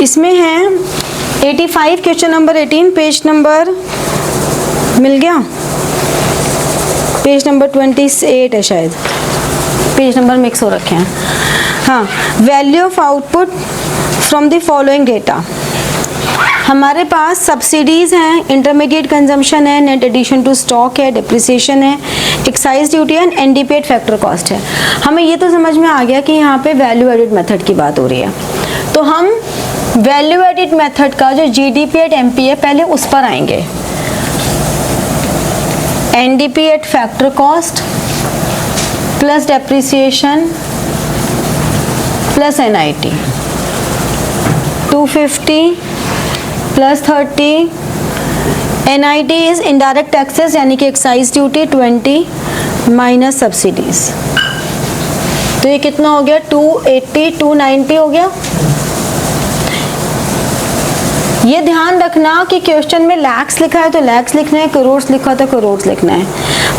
इसमें है 85 question number 18 page number मिल गया, पेज नंबर 28 है शायद, पेज नंबर मिक्स हो रखे हैं। हाँ, value of output from the following data. हमारे पास सब्सिडीज़ हैं, इंटरमीडिएट कंजम्पशन है, नेट एडिशन टू स्टॉक है, डिप्रिसिएशन है, एक्साइज ड्यूटी है, एनडीपीएट फैक्टर कॉस्ट है। हमें ये तो समझ में आ गया कि यहाँ पे वैल्यू एडिड मेथड की बात हो रही है। तो हम वैल्यू एडिड मेथड का जो जीडीपीएट एमपी है पहले उस पर आएंगे। NDP at factor cost plus depreciation plus NIT 250 plus 30, NIT is indirect taxes यानी कि एक्साइज ड्यूटी 20 माइनस सब्सिडीज। तो ये कितना हो गया 280 290 हो गया। ये ध्यान रखना कि क्वेश्चन में लैक्स लिखा है तो लैक्स लिखना है, करोड़ लिखा तो करोड़ लिखना है।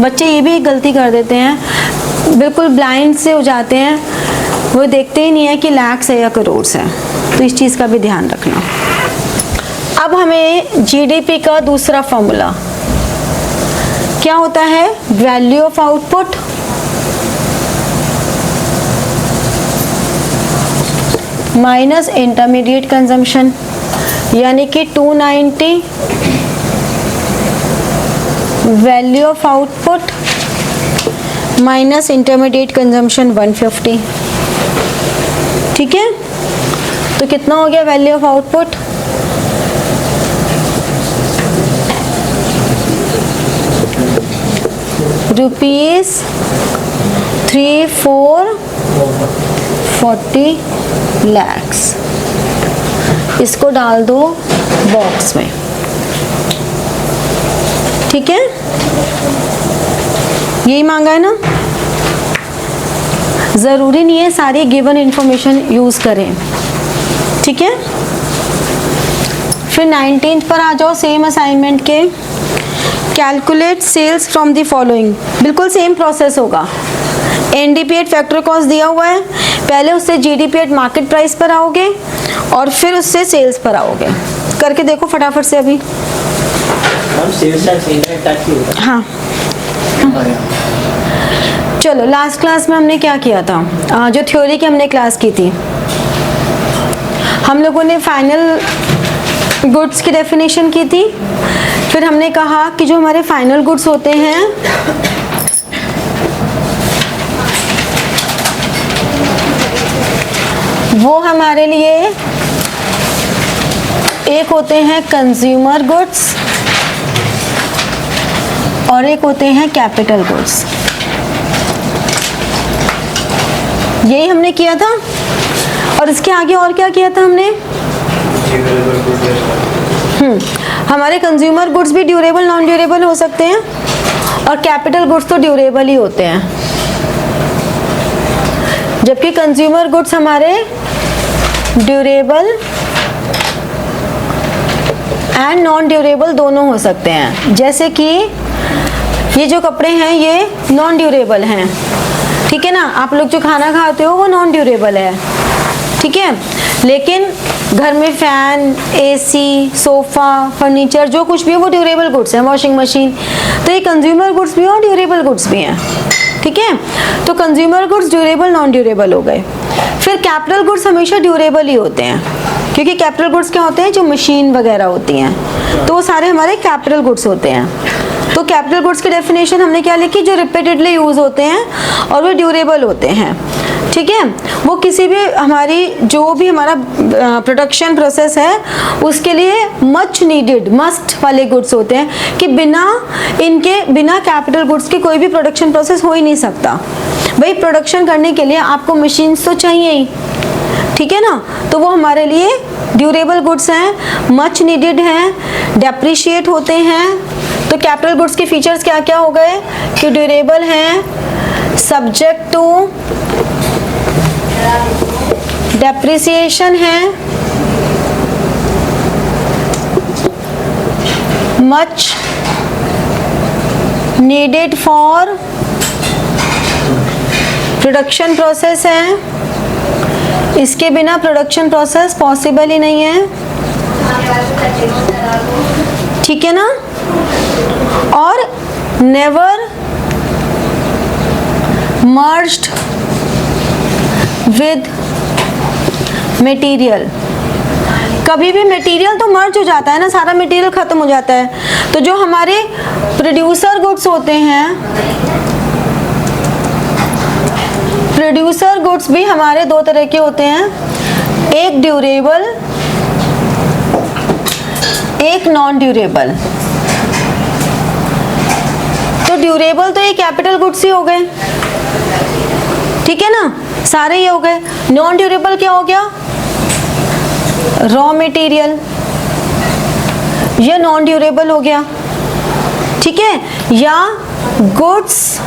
बच्चे ये भी एक गलती कर देते हैं, बिल्कुल ब्लाइंड से हो जाते हैं, वो देखते ही नहीं है कि लैक्स है या करोड़ है। तो इस चीज़ का भी ध्यान रखना। अब हमें जीडीपी का दूसरा फॉर्मूला क्या होता है, value of output minus intermediate consumption, यानी कि 290 value of output minus intermediate consumption 150। ठीक है, तो कितना हो गया value of output, rupees 3440 lakhs. इसको डाल दो बॉक्स में। ठीक है, यही मांगा है ना। जरूरी नहीं है सारी गिवन इंफॉर्मेशन यूज करें। ठीक है, फिर 19 पर आ जाओ, सेम असाइनमेंट के। Calculate sales from the following, बिल्कुल सेम प्रोसेस होगा। एनडीपीएट फैक्टर कॉस्ट दिया हुआ है, पहले उससे जीडीपीएट मार्केट प्राइस पर आओगे और फिर उससे सेल्स पर आओगे। करके देखो फटाफट से अभी। हाँ, चलो लास्ट क्लास में हमने क्या किया था, जो थ्योरी की हमने क्लास की थी, हम लोगों ने फाइनल गुड्स की डेफिनेशन की थी। फिर हमने कहा कि जो हमारे फाइनल गुड्स होते हैं वो हमारे लिए एक होते हैं कंज्यूमर गुड्स और एक होते हैं कैपिटल गुड्स। यही हमने किया था। और इसके आगे और क्या किया था हमने, हमारे कंज्यूमर गुड्स भी ड्यूरेबल नॉन ड्यूरेबल हो सकते हैं और कैपिटल गुड्स तो ड्यूरेबल ही होते हैं, जबकि कंज्यूमर गुड्स हमारे ड्यूरेबल एंड नॉन ड्यूरेबल दोनों हो सकते हैं। जैसे कि ये जो कपड़े हैं ये नॉन ड्यूरेबल हैं, ठीक है ना। आप लोग जो खाना खाते हो वो नॉन ड्यूरेबल है, ठीक है। लेकिन घर में फैन, एसी, सोफा, फर्नीचर जो कुछ भी है वो ड्यूरेबल गुड्स हैं, वॉशिंग मशीन। तो ये कंज्यूमर गुड्स भी हैं और ड्यूरेबल गुड्स भी हैं, ठीक है। तो consumer goods durable non durable हो गए। फिर कैपिटल गुड्स हमेशा ड्यूरेबल ही होते हैं, क्योंकि कैपिटल गुड्स क्या होते हैं, जो मशीन वगैरह होती हैं, तो वो सारे हमारे कैपिटल गुड्स होते हैं। तो कैपिटल गुड्स की डेफिनेशन हमने क्या लिखी, जो रिपीटेडली यूज होते हैं और वो ड्यूरेबल होते हैं, ठीक है। वो किसी भी हमारी जो भी हमारा प्रोडक्शन प्रोसेस है उसके लिए मच नीडेड, मस्ट वाले गुड्स होते हैं, कि बिना कैपिटल गुड्स के कोई भी प्रोडक्शन प्रोसेस हो ही नहीं सकता। भाई प्रोडक्शन करने के लिए आपको मशीन्स तो चाहिए ही, ठीक है ना। तो वो हमारे लिए ड्यूरेबल गुड्स हैं, मच नीडेड हैं, डेप्रिशिएट होते हैं। तो कैपिटल गुड्स के फीचर्स क्या क्या हो गए, कि ड्यूरेबल हैं, सब्जेक्ट टू डेप्रिसिएशन है, much needed for production process है, इसके बिना प्रोडक्शन प्रोसेस पॉसिबल ही नहीं है, ठीक है ना। और नेवर मर्ज्ड विद मटेरियल, कभी भी मटेरियल तो मर्ज हो जाता है ना, सारा मटेरियल खत्म हो जाता है। तो जो हमारे प्रोड्यूसर गुड्स होते हैं, प्रोड्यूसर गुड्स भी हमारे दो तरह के होते हैं, एक ड्यूरेबल, एक नॉन ड्यूरेबल। तो ड्यूरेबल तो ये कैपिटल गुड्स ही हो गए, ठीक है ना, सारे ये हो गए। नॉन ड्यूरेबल क्या हो गया, रॉ मटेरियल, ये नॉन ड्यूरेबल हो गया, ठीक है। या गुड्स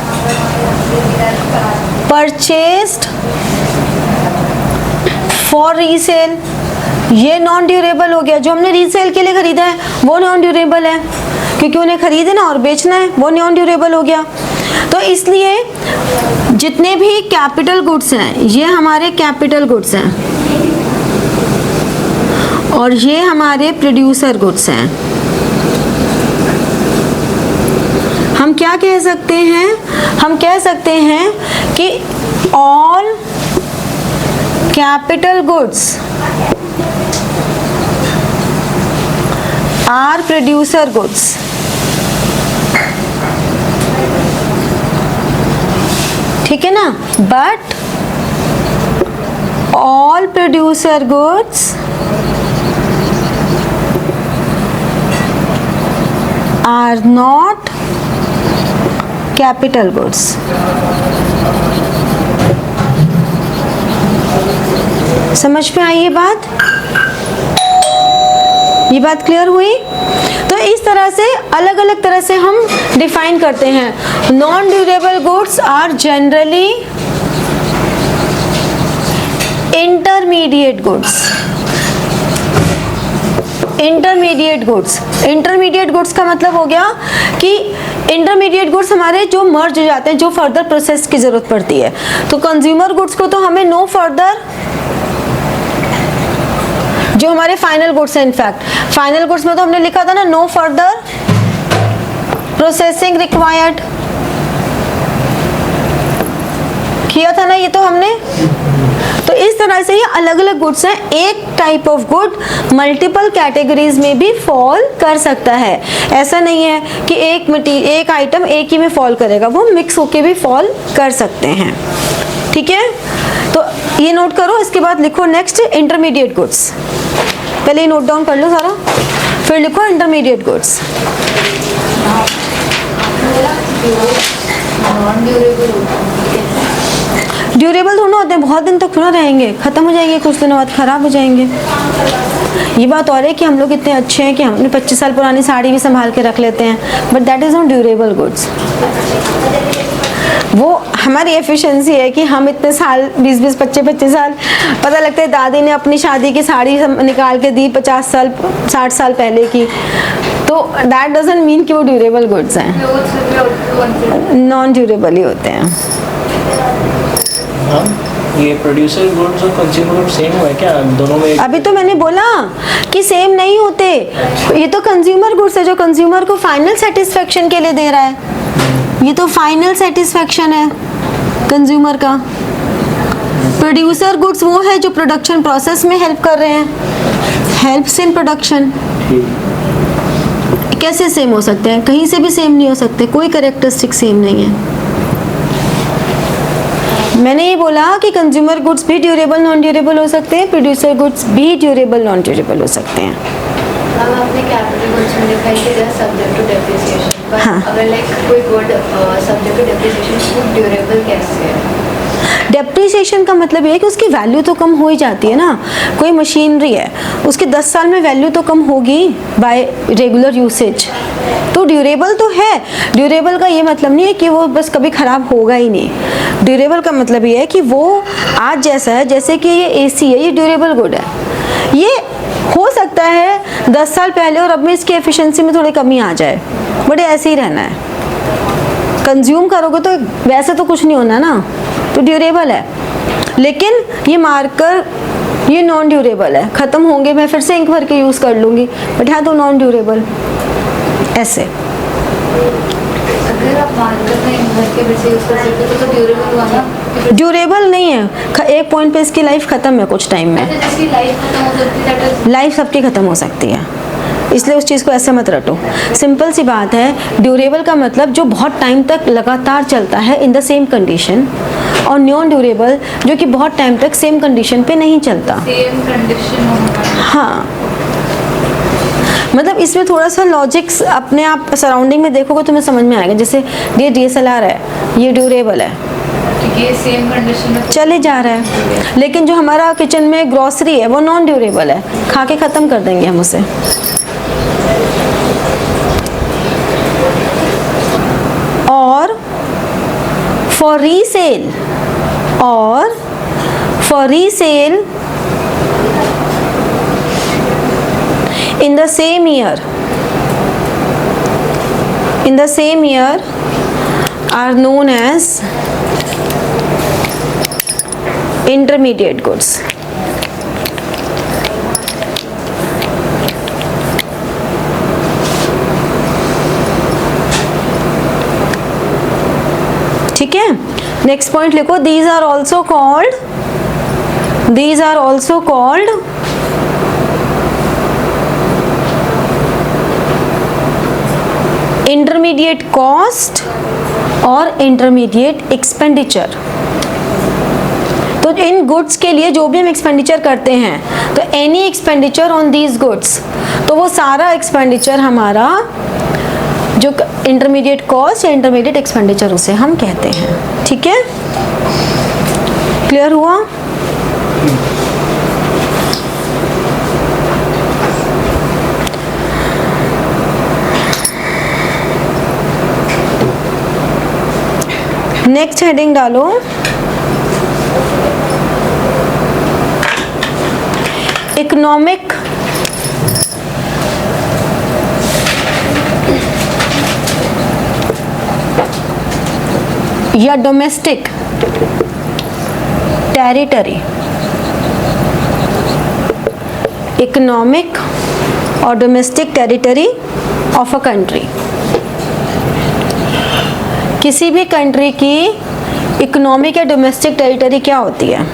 परचेस्ड फॉर रीसेल, ये नॉन ड्यूरेबल हो गया। जो हमने रीसेल के लिए खरीदा है वो नॉन ड्यूरेबल है, क्योंकि उन्हें खरीदना और बेचना है, वो नॉन ड्यूरेबल हो गया। तो इसलिए जितने भी कैपिटल गुड्स हैं ये हमारे कैपिटल गुड्स हैं और ये हमारे प्रोड्यूसर गुड्स हैं। हम क्या कह सकते हैं, हम कह सकते हैं कि all capital goods are producer goods. ठीक है ना, but all producer goods are not capital goods. समझ में आई ये बात? ये बात क्लियर हुई? तो इस तरह से अलग अलग तरह से हम डिफाइन करते हैं। Non durable goods are generally intermediate goods. Intermediate goods, intermediate goods का मतलब हो गया कि इंटरमीडिएट गुड्स हमारे जो मर्ज हो जाते हैं, जो फर्दर प्रोसेस की जरूरत पड़ती है। तो कंज्यूमर गुड्स को तो हमें नो फर्दर, जो हमारे फाइनल गुड्स हैं, इनफैक्ट फाइनल गुड्स में तो हमने लिखा था ना नो फर्दर प्रोसेसिंग रिक्वायर्ड, किया था ना ये तो हमने। तो इस तरह से ये अलग अलग गुड्स हैं। एक type of good multiple categories में भी फॉल कर सकता है। ऐसा नहीं है कि एक आइटम एक ही में फॉल करेगा, वो मिक्स होके भी फॉल कर सकते हैं। ठीक है, तो ये नोट करो। इसके बाद लिखो नेक्स्ट इंटरमीडिएट गुड्स। पहले ये नोट डाउन कर लो सारा, फिर लिखो इंटरमीडिएट गुड्स। ड्यूरेबल दोनों होते हैं, बहुत दिन तक थोड़ा रहेंगे, खत्म हो जाएंगे, कुछ दिनों बाद खराब हो जाएंगे। ये बात और है कि हम लोग इतने अच्छे हैं कि हम अपनी 25 साल पुरानी साड़ी भी संभाल के रख लेते हैं, but that is not durable goods. वो हमारी एफिशिएंसी है कि हम इतने साल 20-20, 25-25 साल, पता लगता है दादी ने अपनी शादी की साड़ी निकाल के दी 50 साल 60 साल पहले की, तो दैट डजंट मीन कि वो ड्यूरेबल गुड्स हैं, नॉन ड्यूरेबल ही होते हैं। ये प्रोड्यूसर गुड्स और कंज्यूमर गुड्स सेम है क्या दोनों में? अभी तो मैंने बोला कि सेम नहीं होते। ये तो कंज्यूमर गुड्स है जो कंज्यूमर को फाइनल सेटिस्फेक्शन के लिए दे रहा है, ये तो फाइनल सेटिस्फेक्शन है कंज्यूमर का। प्रोड्यूसर गुड्स वो है जो प्रोडक्शन प्रोसेस में हेल्प कर रहे हैं, हेल्प्स इन प्रोडक्शन। कैसे सेम हो सकते हैं? कहीं से भी सेम नहीं हो सकते, कोई कैरेक्टरिस्टिक सेम नहीं है। मैंने ये बोला कि कंज्यूमर गुड्स भी ड्यूरेबल नॉन ड्यूरेबल हो सकते हैं, प्रोड्यूसर गुड्स भी ड्यूरेबल नॉन ड्यूरेबल हो सकते हैं। अब आपने कैपिटल गुड्स में लिखा है कि they are subject to depreciation, पर हाँ। अगर लाइक कोई गुड सब्जेक्ट टू डेप्रिसिएशन वो ड्यूरेबल कैसे है? डेप्रिसिएशन का मतलब ये है कि उसकी वैल्यू तो कम हो ही जाती है ना। कोई मशीनरी है, उसकी 10 साल में वैल्यू तो कम होगी बाय रेगुलर यूसेज, तो ड्यूरेबल तो है। ड्यूरेबल का ये मतलब नहीं है कि वो बस कभी ख़राब होगा ही नहीं। ड्यूरेबल का मतलब ये है कि वो आज जैसा है, जैसे कि ये एसी है, ये ड्यूरेबल गुड है। ये हो सकता है 10 साल पहले और अब में इसकी एफिशिएंसी में थोड़ी कमी आ जाए, बट ऐसे ही रहना है। कंज्यूम करोगे तो वैसे तो कुछ नहीं होना ना, तो ड्यूरेबल है। लेकिन ये मार्कर ये नॉन ड्यूरेबल है, ख़त्म होंगे मैं फिर से इंक भर के यूज़ कर लूँगी, बट है तो नॉन ड्यूरेबल। ऐसे अगर आप मार्कर में इन भर के फिर से यूज़ कर सकते हो तो ड्यूरेबल हुआ ना? ड्यूरेबल नहीं है, एक पॉइंट पे इसकी लाइफ ख़त्म है कुछ टाइम में। अच्छा, जिसकी लाइफ खत्म हो सकती है that is- लाइफ सबकी ख़त्म हो सकती है, इसलिए उस चीज़ को ऐसे मत रटो। सिंपल सी बात है, ड्यूरेबल का मतलब जो बहुत टाइम तक लगातार चलता है इन द सेम कंडीशन, और नॉन ड्यूरेबल जो कि बहुत टाइम तक सेम कंडीशन पे नहीं चलता। सेम कंडीशन होगा। हाँ, मतलब इसमें थोड़ा सा लॉजिक्स अपने आप सराउंडिंग में देखोगे तुम्हें समझ में आएगा। जैसे ये DSLR है, ये ड्यूरेबल है, क्योंकि ये सेम कंडीशन में चले जा रहा है, लेकिन जो हमारा किचन में ग्रॉसरी है वो नॉन ड्यूरेबल है, खा के ख़त्म कर देंगे हम उसे। और फॉर रीसेल, और for resale in the same year, in the same year are known as intermediate goods. ठीक है, नेक्स्ट पॉइंट लिखो, these are also called, these are also called intermediate cost और इंटरमीडिएट एक्सपेंडिचर। तो इन goods के लिए जो भी हम एक्सपेंडिचर करते हैं, तो any expenditure on these goods, तो वो सारा एक्सपेंडिचर हमारा जो इंटरमीडिएट कॉस्ट या इंटरमीडिएट एक्सपेंडिचर उसे हम कहते हैं। ठीक है, क्लियर हुआ? नेक्स्ट हेडिंग डालो, इकोनॉमिक या डोमेस्टिक टेरिटरी। इकोनॉमिक और domestic territory of a country. किसी भी कंट्री की इकोनॉमिक या डोमेस्टिक टेरिटरी क्या होती है?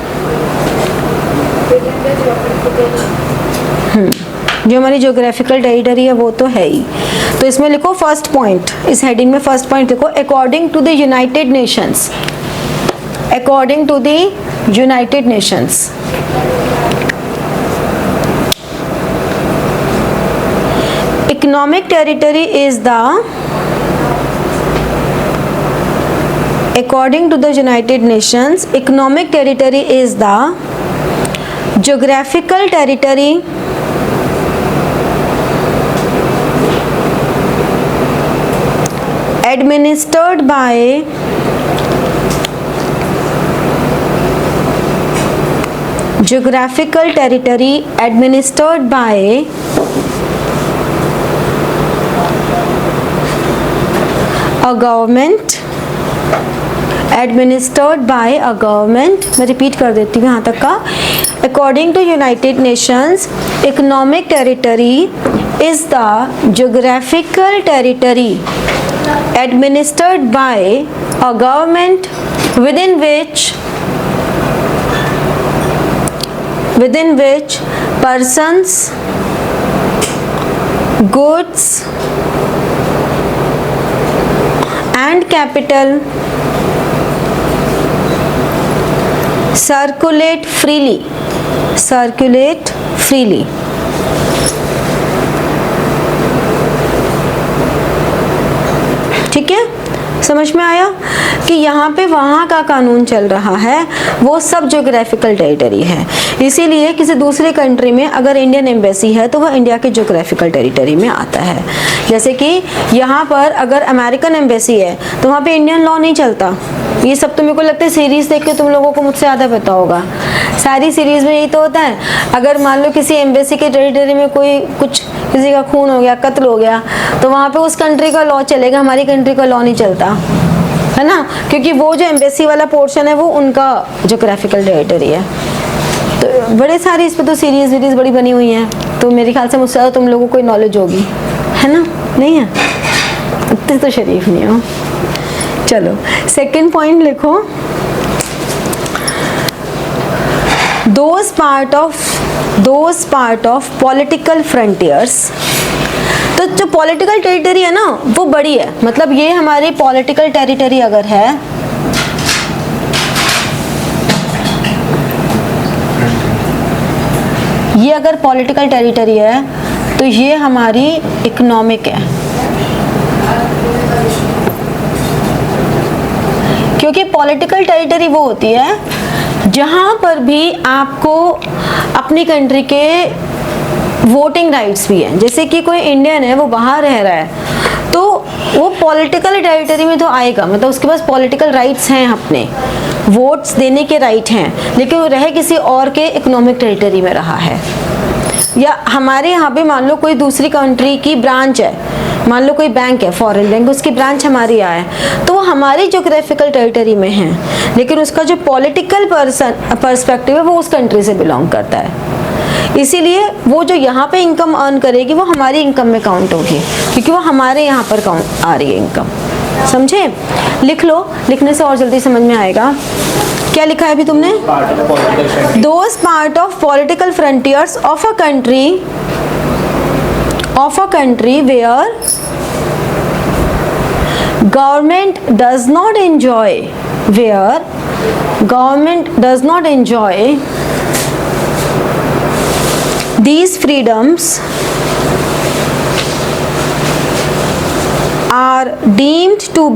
जो हमारी ज्योग्राफिकल टेरिटरी है वो तो है ही। तो इसमें लिखो फर्स्ट पॉइंट, इस हेडिंग में फर्स्ट पॉइंट लिखो, according to the United Nations, according to the United Nations economic territory is the, according to the United Nations, economic territory is the geographical territory administered by geographical territory administered by a government, administered by a government। मैं repeat कर देती हूँ यहाँ तक का, according to United Nations, economic territory is the geographical territory administered by a government within which persons, goods and capital circulate freely, circulate freely। ठीक है, समझ में आया कि यहाँ पे वहाँ का कानून चल रहा है, वो सब ज्योग्राफिकल टेरिटरी है। इसीलिए किसी दूसरे कंट्री में अगर इंडियन एम्बेसी है तो वह इंडिया के ज्योग्राफिकल टेरिटरी में आता है। जैसे कि यहाँ पर अगर अमेरिकन एम्बेसी है तो वहाँ पे इंडियन लॉ नहीं चलता। ये सब तो मेरे को लगता है सीरीज़ देख के तुम लोगों को मुझसे ज़्यादा पता होगा। सारी सीरीज़ में यही तो होता है, अगर मान लो किसी एम्बेसी के टेरिटरी में कोई कुछ किसी का खून हो गया, कत्ल हो गया, तो वहाँ पे उस कंट्री का लॉ चलेगा, हमारी कंट्री का लॉ नहीं चलता, है ना, क्योंकि वो जो एम्बेसी वाला पोर्शन है वो उनका ज्योग्राफिकल टेरिटरी है। तो बड़े सारी इस पर तो सीरीज वीरीज बड़ी बनी हुई हैं, तो मेरे ख्याल से मुझसे ज़्यादा तुम लोगों को कोई नॉलेज होगी, है ना? नहीं है? इतने तो शरीफ नहीं हो। चलो सेकंड पॉइंट लिखो, those part of political frontiers। तो जो पॉलिटिकल टेरिटरी है ना वो बड़ी है, मतलब ये हमारी पॉलिटिकल टेरिटरी अगर है, ये अगर पॉलिटिकल टेरिटरी है तो ये हमारी इकोनॉमिक है, क्योंकि पॉलिटिकल टेरिटरी वो होती है जहां पर भी आपको अपनी कंट्री के वोटिंग राइट्स भी हैं। जैसे कि कोई इंडियन है वो बाहर रह रहा है तो वो पॉलिटिकल टेरिटरी में तो आएगा, मतलब उसके पास पॉलिटिकल राइट्स हैं, अपने वोट्स देने के राइट हैं, लेकिन वो रह किसी और के इकोनॉमिक टेरिटरी में रहा है। या हमारे यहाँ पे मान लो कोई दूसरी कंट्री की ब्रांच है, मान लो कोई बैंक है, फॉरेन बैंक, उसकी ब्रांच हमारी यहाँ है, तो वो हमारी ज्योग्राफिकल टेरिटरी में है, लेकिन उसका जो पॉलिटिकल पर्सपेक्टिव है वो उस कंट्री से बिलोंग करता है। इसीलिए वो जो यहाँ पे इनकम अर्न करेगी वो हमारी इनकम में काउंट होगी, क्योंकि वो हमारे यहाँ पर काउंट आ रही है इनकम। समझे? लिख लो, लिखने से और जल्दी समझ में आएगा। क्या लिखा है अभी तुमने? Those part of political frontiers of a country where government does not enjoy these freedoms are deemed to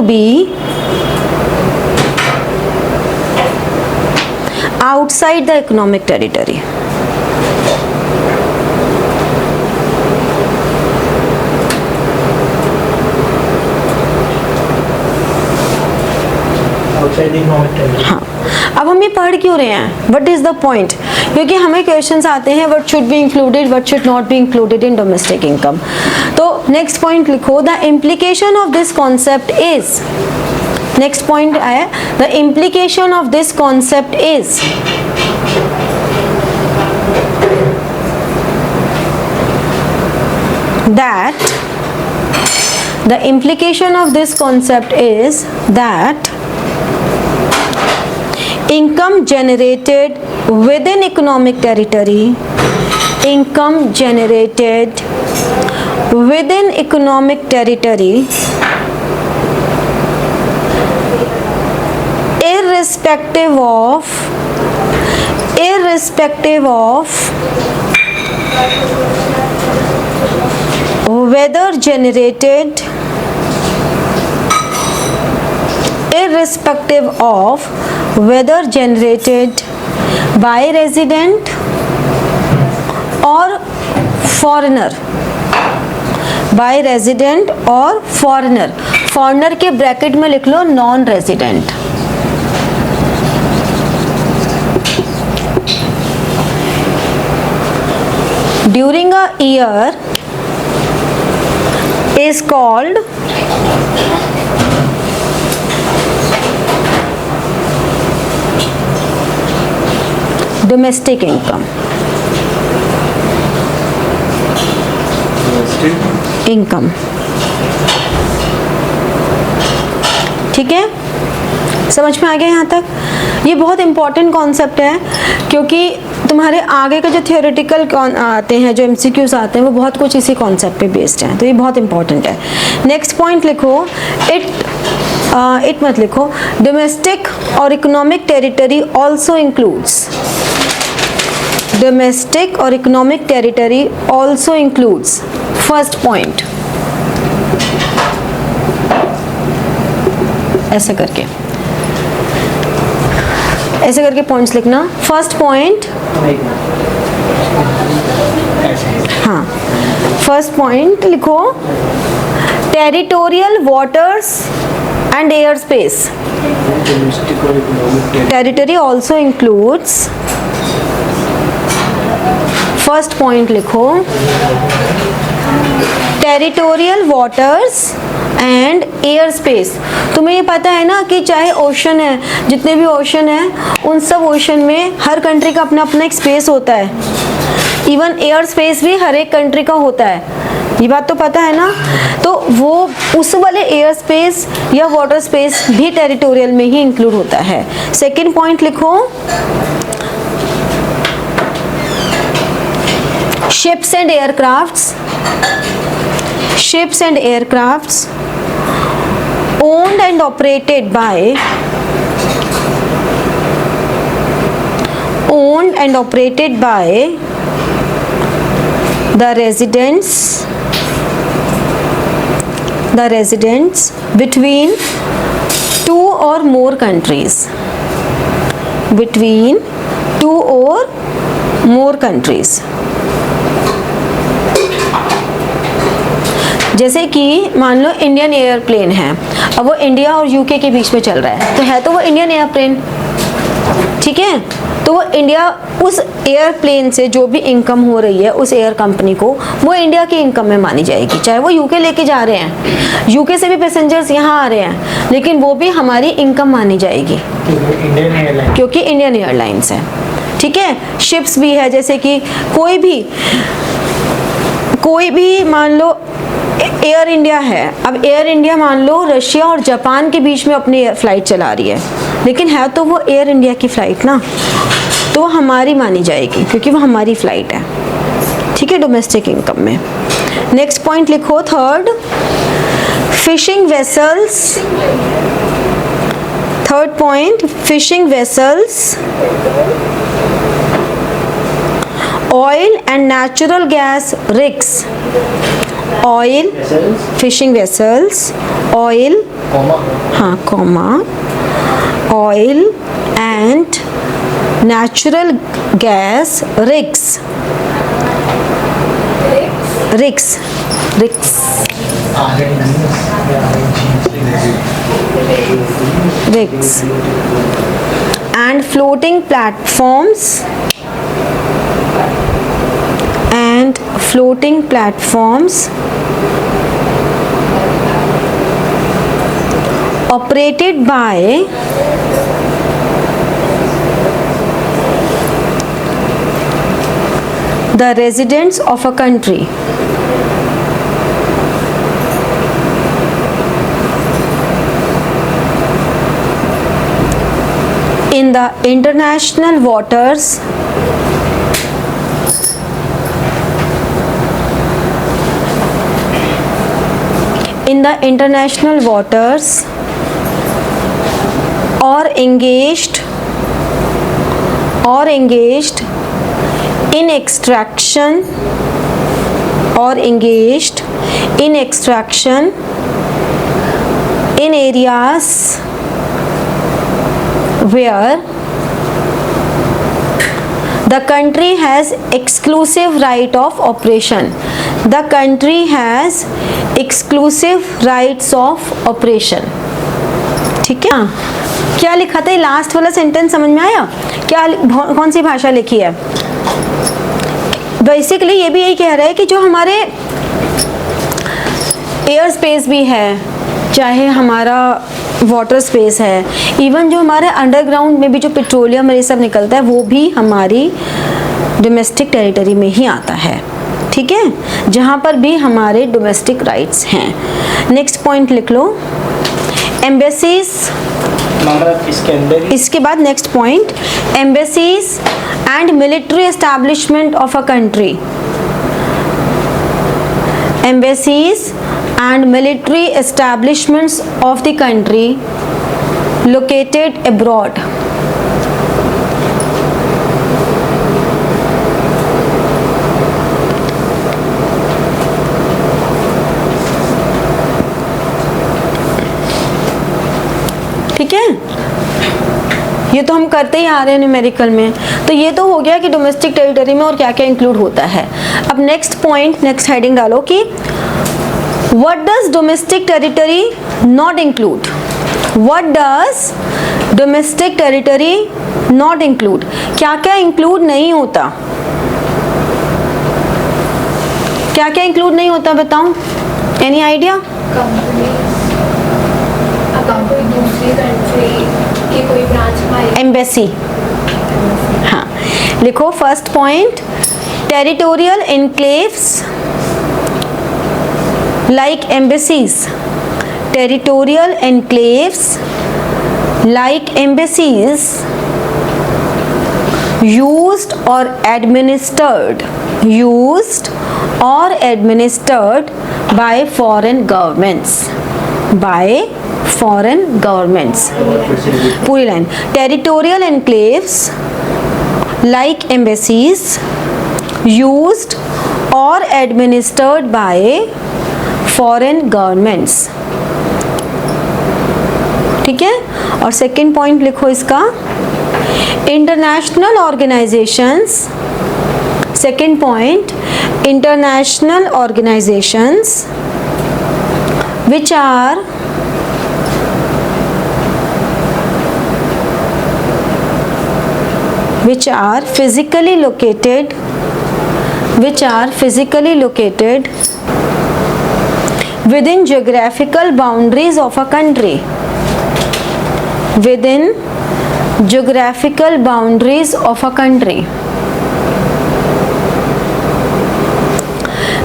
be outside the economic territory। हाँ, अब हम ये पढ़ क्यों रहे हैं? What is the point? क्योंकि हमें क्वेश्चंस आते हैं what should be included, what should not be included in domestic income. तो नेक्स्ट पॉइंट लिखो, the implication of this concept is, next point है, the implication of this concept is that the implication of this concept is that income generated within economic territory irrespective of whether generated by resident or foreigner, foreigner के bracket में लिख लो non resident. during a year is called domestic income। ठीक है, समझ में आ गया यहाँ तक? ये बहुत इंपॉर्टेंट कॉन्सेप्ट है, क्योंकि तुम्हारे आगे का जो थियोरेटिकल आते हैं, जो एमसीक्यूज आते हैं, वो बहुत कुछ इसी कॉन्सेप्ट पे बेस्ड हैं, तो ये बहुत इंपॉर्टेंट है। नेक्स्ट पॉइंट लिखो, इट मत लिखो, डोमेस्टिक और economic territory also includes, domestic और economic territory also includes. First point ऐसे करके पॉइंट्स लिखना। फर्स्ट पॉइंट, हाँ, फर्स्ट पॉइंट लिखो, territorial waters and air space territory also includes. First point लिखो, territorial waters and air space. तुम्हें ये पता है ना कि चाहे ओशन है, जितने भी ओशन है, उन सब ओशन में हर कंट्री का अपना अपना एक स्पेस होता है। इवन एयर स्पेस भी हर एक कंट्री का होता है, ये बात तो पता है ना। तो वो उस वाले एयर स्पेस या वाटर स्पेस भी टेरिटोरियल में ही इंक्लूड होता है। सेकंड पॉइंट लिखो, ships and aircrafts, ships and aircrafts owned and operated by the residents between two or more countries, जैसे कि मान लो इंडियन एयरप्लेन है, अब वो इंडिया और यूके के बीच में चल रहा है, तो है तो वो इंडियन एयरप्लेन, ठीक है। तो वो इंडिया, उस एयरप्लेन से जो भी इनकम हो रही है उस एयर कंपनी को, वो इंडिया की इनकम में मानी जाएगी। चाहे वो यूके लेके जा रहे हैं, यूके से भी पैसेंजर्स यहाँ आ रहे हैं, लेकिन वो भी हमारी इनकम मानी जाएगी क्योंकि इंडियन एयरलाइंस है, ठीक है। शिप्स भी है, जैसे कि कोई भी मान लो एयर इंडिया है, अब एयर इंडिया मान लो रशिया और जापान के बीच में अपनी फ्लाइट चला रही है, लेकिन है तो वो एयर इंडिया की फ्लाइट ना, तो वो हमारी मानी जाएगी क्योंकि वो हमारी फ्लाइट है, ठीक है, डोमेस्टिक इनकम में। नेक्स्ट पॉइंट लिखो, third, fishing vessels. Third point, fishing vessels, oil and natural gas rigs, oil, fishing vessels, oil, हाँ comma, oil and natural gas rigs, and floating platforms operated by the residents of a country. In the international waters or engaged in extraction in areas where the country has exclusive right of operation. The country has exclusive rights of operation. ठीक है, क्या लिखा था? Last वाला sentence समझ में आया? क्या, कौन सी भाषा लिखी है? बेसिकली ये भी यही कह रहा है कि जो हमारे एयर स्पेस भी है, चाहे हमारा वाटर स्पेस है, इवन जो हमारे अंडरग्राउंड में भी जो पेट्रोलियम ये सब निकलता है, वो भी हमारी डोमेस्टिक टेरिटरी में ही आता है, ठीक है, जहाँ पर भी हमारे डोमेस्टिक राइट्स हैं। नेक्स्ट पॉइंट लिख लो, एम्बेसीज। इसके बाद next point, embassies and military establishment of a country. Embassies and military establishments of the country located abroad. ठीक है, ये तो हम करते ही आ रहे हैं न्यूमेरिकल में। तो ये तो हो गया कि डोमेस्टिक टेरिटरी में और क्या क्या इंक्लूड होता है। अब नेक्स्ट पॉइंट, नेक्स्ट हेडिंग डालो कि what does domestic territory not include. What does domestic territory not include, क्या क्या इंक्लूड नहीं होता। क्या क्या इंक्लूड नहीं होता बताओ, एनी आइडिया? कंपनी, अगर कोई दूसरी कंट्री की कोई ब्रांच में एम्बेसी। हाँ, लिखो first point, territorial enclaves like embassies, territorial enclaves like embassies used or administered by foreign governments, पूरी line, territorial enclaves like embassies used or administered by foreign governments। ठीक है, और सेकेंड पॉइंट लिखो इसका, international organizations, second point, international organizations which are physically located within geographical boundaries of a country, within geographical boundaries of a country।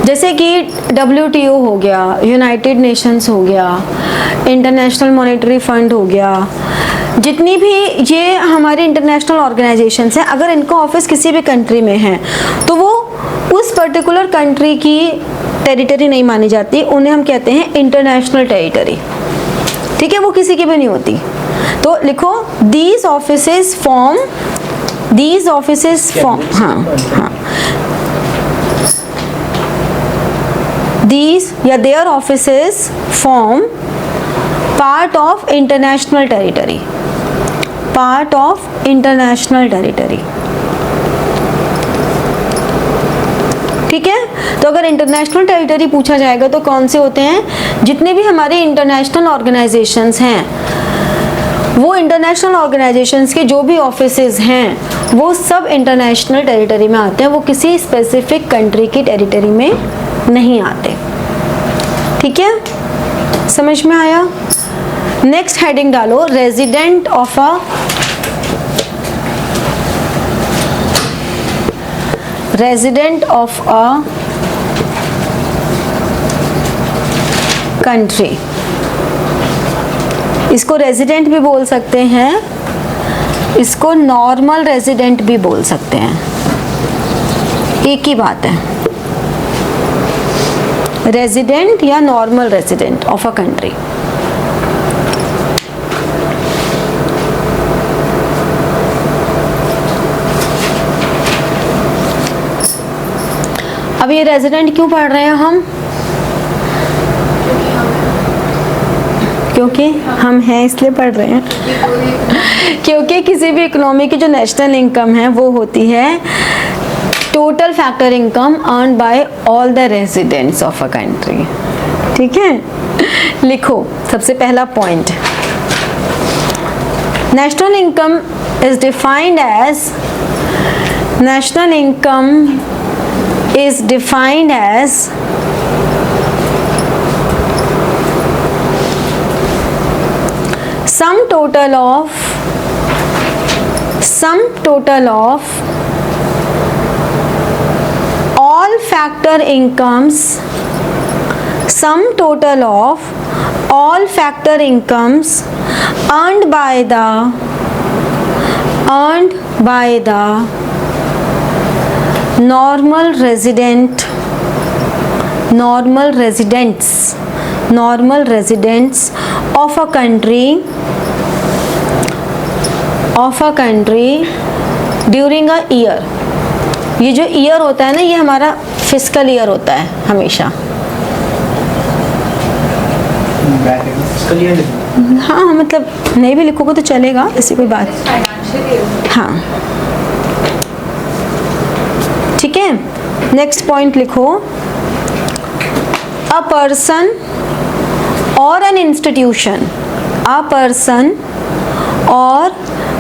जैसे कि WTO हो गया, United Nations हो गया, इंटरनेशनल मॉनेटरी फंड हो गया, जितनी भी ये हमारे इंटरनेशनल ऑर्गेनाइजेशंस हैं, अगर इनका ऑफिस किसी भी कंट्री में है तो वो उस पर्टिकुलर कंट्री की टेरिटरी नहीं मानी जाती, उन्हें हम कहते हैं इंटरनेशनल टेरिटरी। ठीक है, वो किसी की भी नहीं होती। तो लिखो these offices form, हाँ, these या their offices form part of international territory, ठीक है। तो अगर इंटरनेशनल टेरिटरी पूछा जाएगा तो कौन से होते हैं, जितने भी हमारे इंटरनेशनल ऑर्गेनाइजेशंस हैं, वो इंटरनेशनल ऑर्गेनाइजेशंस के जो भी ऑफिसेज हैं वो सब इंटरनेशनल टेरिटरी में आते हैं, वो किसी स्पेसिफिक कंट्री की टेरिटरी में नहीं आते। ठीक है, समझ में आया? नेक्स्ट हेडिंग डालो, रेजिडेंट ऑफ अ कंट्री। इसको रेजिडेंट भी बोल सकते हैं, इसको नॉर्मल रेजिडेंट भी बोल सकते हैं, एक ही बात है, रेजिडेंट या normal resident of a country. अब ये रेजिडेंट क्यों पढ़ रहे हैं हम? क्योंकि हम हैं इसलिए पढ़ रहे हैं। क्योंकि किसी भी इकोनॉमी की जो नेशनल इनकम है वो होती है total factor income earn by all the residents of a country. ठीक है, लिखो सबसे पहला point, national income is defined as sum total of all factor incomes, sum total of all factor incomes earned by the normal residents of a country during a year। ये जो year होता है ना, ये हमारा फिस्कल ईयर होता है हमेशा। हाँ, मतलब नहीं भी लिखोगे तो चलेगा, ऐसी कोई बात। हाँ, ठीक है। नेक्स्ट पॉइंट लिखो, अ पर्सन और एन इंस्टीट्यूशन, अ पर्सन और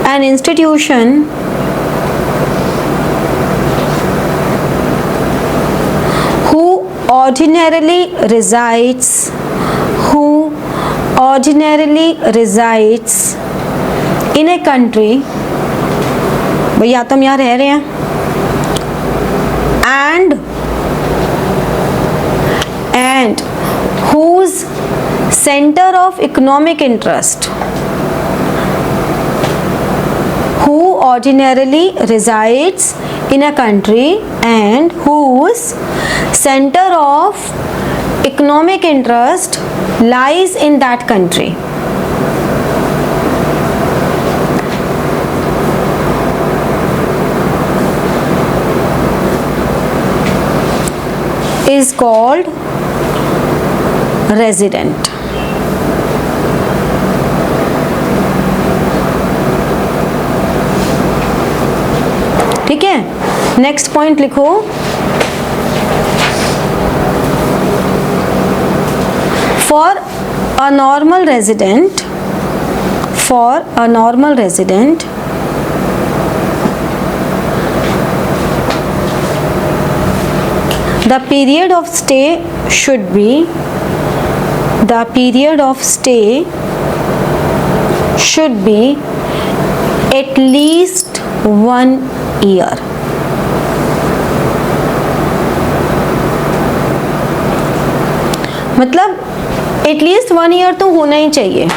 an institution who ordinarily resides in a country, भैया तो हम यहाँ रह रहे हैं, and whose center of economic interest, who ordinarily resides in a country and whose center of economic interest lies in that country. Is called resident. ठीक है, next point लिखो, for a normal resident, the period of stay should be at least 1 year. मतलब at least 1 year तो होना ही चाहिए,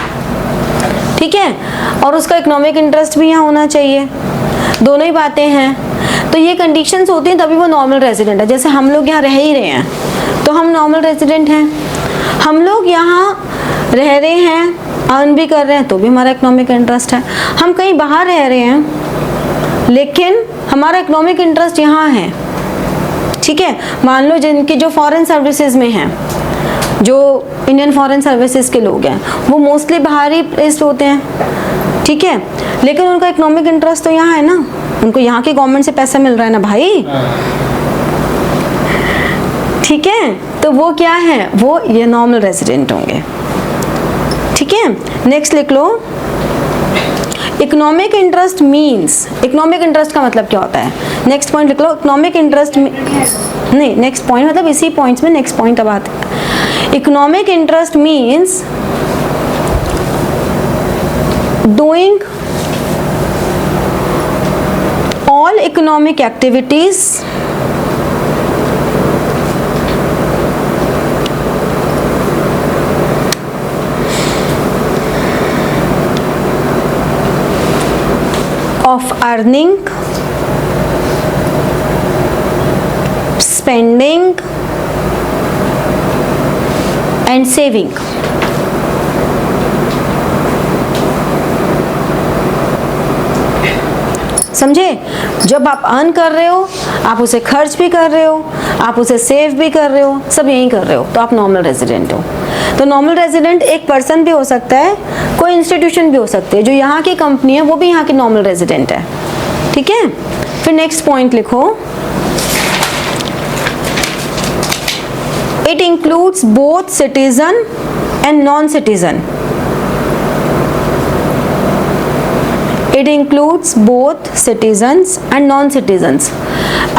ठीक है, और उसका इकोनॉमिक इंटरेस्ट भी यहाँ होना चाहिए, दोनों ही बातें हैं। तो ये कंडीशंस होती हैं तभी वो नॉर्मल रेजिडेंट है। जैसे हम लोग यहाँ रह ही रहे हैं तो हम नॉर्मल रेजिडेंट हैं, हम लोग यहाँ रह रहे हैं, अर्न भी कर रहे हैं तो भी हमारा इकोनॉमिक इंटरेस्ट है। हम कहीं बाहर रह रहे हैं लेकिन हमारा इकोनॉमिक इंटरेस्ट यहाँ है, ठीक है। मान लो जिनकी जो फॉरेन सर्विसेज में हैं, जो इंडियन फॉरेन सर्विसेज के लोग हैं, वो मोस्टली बाहर ही प्लेस्ड होते हैं, ठीक है, लेकिन उनका इकोनॉमिक इंटरेस्ट तो यहाँ है ना, उनको यहाँ की गवर्नमेंट से पैसा मिल रहा है ना भाई, ठीक है, तो वो क्या है, वो ये नॉर्मल रेजिडेंट होंगे, ठीक है। नेक्स्ट लिख लो, economic interest means, economic interest का मतलब क्या होता है, नेक्स्ट पॉइंट लिख लो, इकोनॉमिक इंटरेस्ट नहीं, नेक्स्ट पॉइंट मतलब इसी पॉइंट्स में नेक्स्ट पॉइंट अब आता है। Economic interest means doing all economic activities of earning, spending and saving. समझे, जब आप अर्न कर रहे हो आप उसे खर्च भी कर रहे हो, आप उसे सेव भी कर रहे हो, सब यही कर रहे हो, तो आप नॉर्मल रेजिडेंट हो। तो नॉर्मल रेजिडेंट एक पर्सन भी हो सकता है, कोई इंस्टीट्यूशन भी हो सकती है, जो यहाँ की कंपनी है वो भी यहाँ की नॉर्मल रेजिडेंट है, ठीक है। फिर नेक्स्ट पॉइंट लिखो, it includes both citizen and non citizen. It includes both citizens and non-citizens.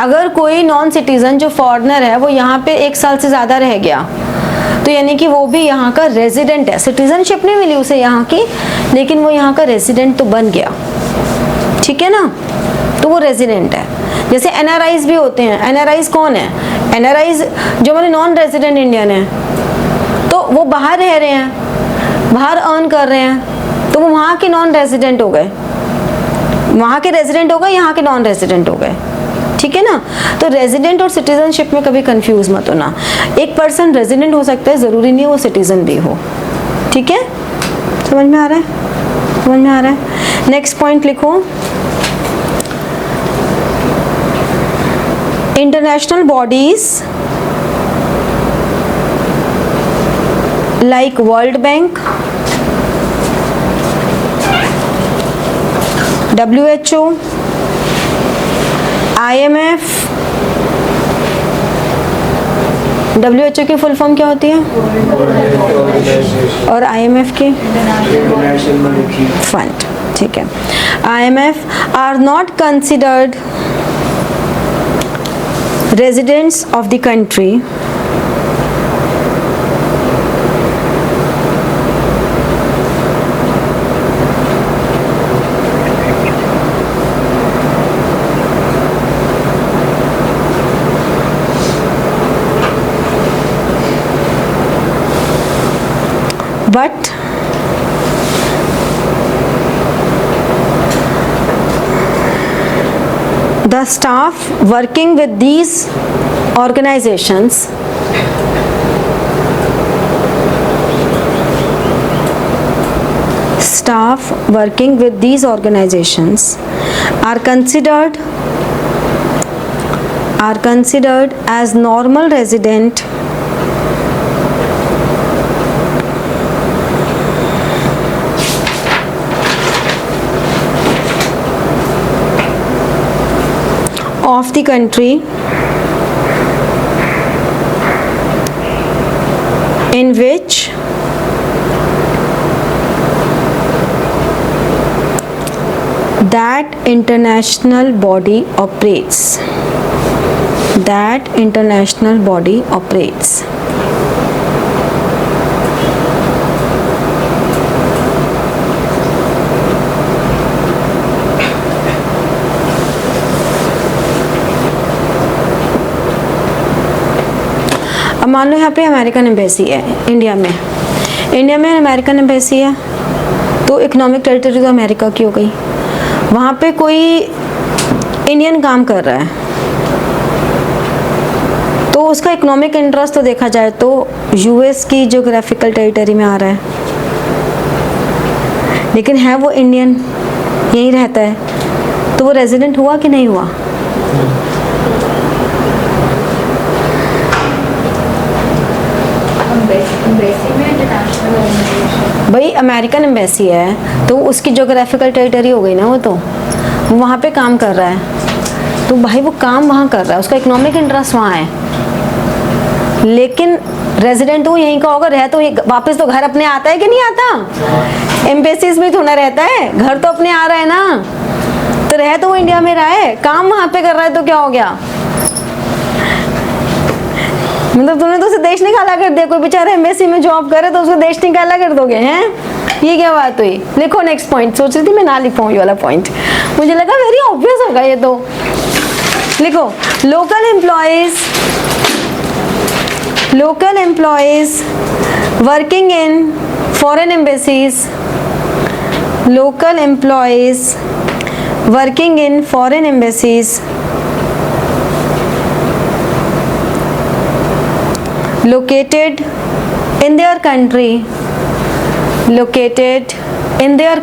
अगर कोई नॉन सिटीजन जो फॉरेनर है वो यहाँ पे 1 साल से ज़्यादा रह गया तो यानी कि वो भी यहाँ का रेजिडेंट है, सिटीजनशिप नहीं मिली उसे यहाँ की, लेकिन वो यहाँ का रेजिडेंट तो बन गया, ठीक है ना, तो वो रेजिडेंट है। जैसे NRIs भी होते हैं, NRIs कौन है, NRIs जो हमारे नॉन रेजिडेंट इंडियन है, तो वो बाहर रह रहे हैं, बाहर अर्न कर रहे हैं, तो वो वहाँ के नॉन रेजिडेंट हो गए, वहाँ के रेजिडेंट हो गए, यहाँ के नॉन रेजिडेंट हो गए, ठीक है ना। तो रेजिडेंट और सिटीजनशिप में कभी कंफ्यूज मत होना, एक पर्सन रेजिडेंट हो सकता है, ज़रूरी नहीं है वो सिटीजन भी हो, ठीक है, समझ में आ रहा है, समझ में आ रहा है। नेक्स्ट पॉइंट लिखो, international bodies like world bank, WHO, IMF, WHO की फुल फॉर्म क्या होती है, और IMF की फंड, ठीक है। IMF are not considered residents of the country but the staff working with these organizations are considered as normal resident of the country in which that international body operates. अब मान लो यहाँ पे American embassy है India में American embassy है, तो economic territory तो America की हो गई। वहाँ पे कोई इंडियन काम कर रहा है तो उसका इकोनॉमिक इंटरेस्ट तो देखा जाए तो यूएस की ज्योग्राफिकल टेरिटरी में आ रहा है, लेकिन है वो इंडियन, यहीं रहता है, तो वो रेजिडेंट हुआ कि नहीं हुआ? भाई अमेरिकन एम्बेसी है तो उसकी ज्योग्राफिकल टेरिटरी हो गई ना, वो तो वो वहाँ पे काम कर रहा है, तो भाई वो काम वहाँ कर रहा है, उसका इकोनॉमिक इंटरेस्ट वहाँ है, लेकिन रेजिडेंट तो यहीं का होगा, रह तो वापस तो घर अपने आता है कि नहीं आता? एम्बेसीज में थोड़ा रहता है, घर तो अपने आ रहा है ना, तो रह तो वो इंडिया में रहा है, काम वहाँ पे कर रहा है, तो क्या हो गया? मतलब तुमने तो उसे देश निकाला कर दिया, कोई बेचारा एम्बेसी में जॉब करे तो उसको देश निकाला कर दोगे हैं? ये क्या बात हुई? लिखो नेक्स्ट पॉइंट। सोच रही थी मैं ना लिखूं ये वाला पॉइंट, मुझे लगा वेरी ऑब्वियस होगा ये तो। लिखो local employees working in foreign embassies, located in their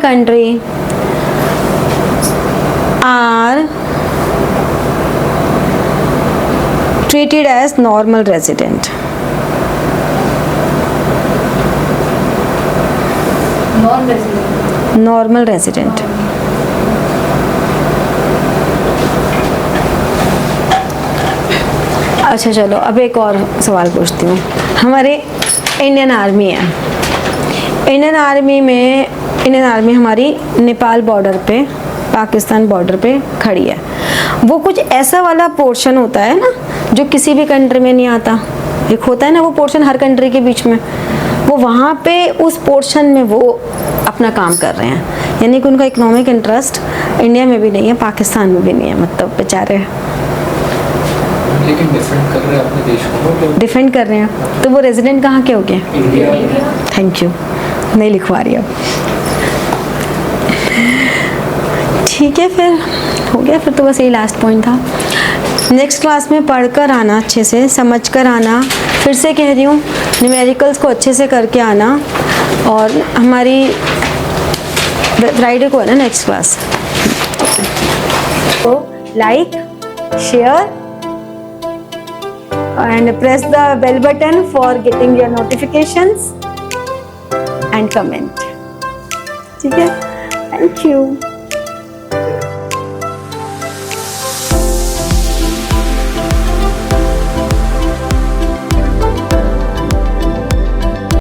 country are treated as normal resident. Normal resident. अच्छा चलो अब एक और सवाल पूछती हूँ। हमारे इंडियन आर्मी है, इंडियन आर्मी हमारी नेपाल बॉर्डर पे, पाकिस्तान बॉर्डर पे खड़ी है। वो कुछ ऐसा वाला पोर्शन होता है ना जो किसी भी कंट्री में नहीं आता, एक होता है ना वो पोर्शन हर कंट्री के बीच में, वो वहाँ पे उस पोर्शन में वो अपना काम कर रहे हैं, यानी कि उनका इकोनॉमिक इंटरेस्ट इंडिया में भी नहीं है, पाकिस्तान में भी नहीं है, मतलब बेचारे लेकिन डिफेंड कर रहे हैं अपने देश को, डिफेंड कर रहे हैं, तो वो रेजिडेंट कहाँ के हो गए? इंडिया। थैंक यू, नहीं लिखवा रही अब। ठीक है, फिर हो गया, फिर तो बस यही लास्ट पॉइंट था। नेक्स्ट क्लास में पढ़कर आना, अच्छे से समझ कर आना, फिर से कह रही हूँ न्यूमेरिकल्स को अच्छे से करके आना, और हमारी फ्राइडे को है ना नेक्स्ट क्लास। तो like, share and press the bell button for getting your notifications and comment. ठीक है, thank you.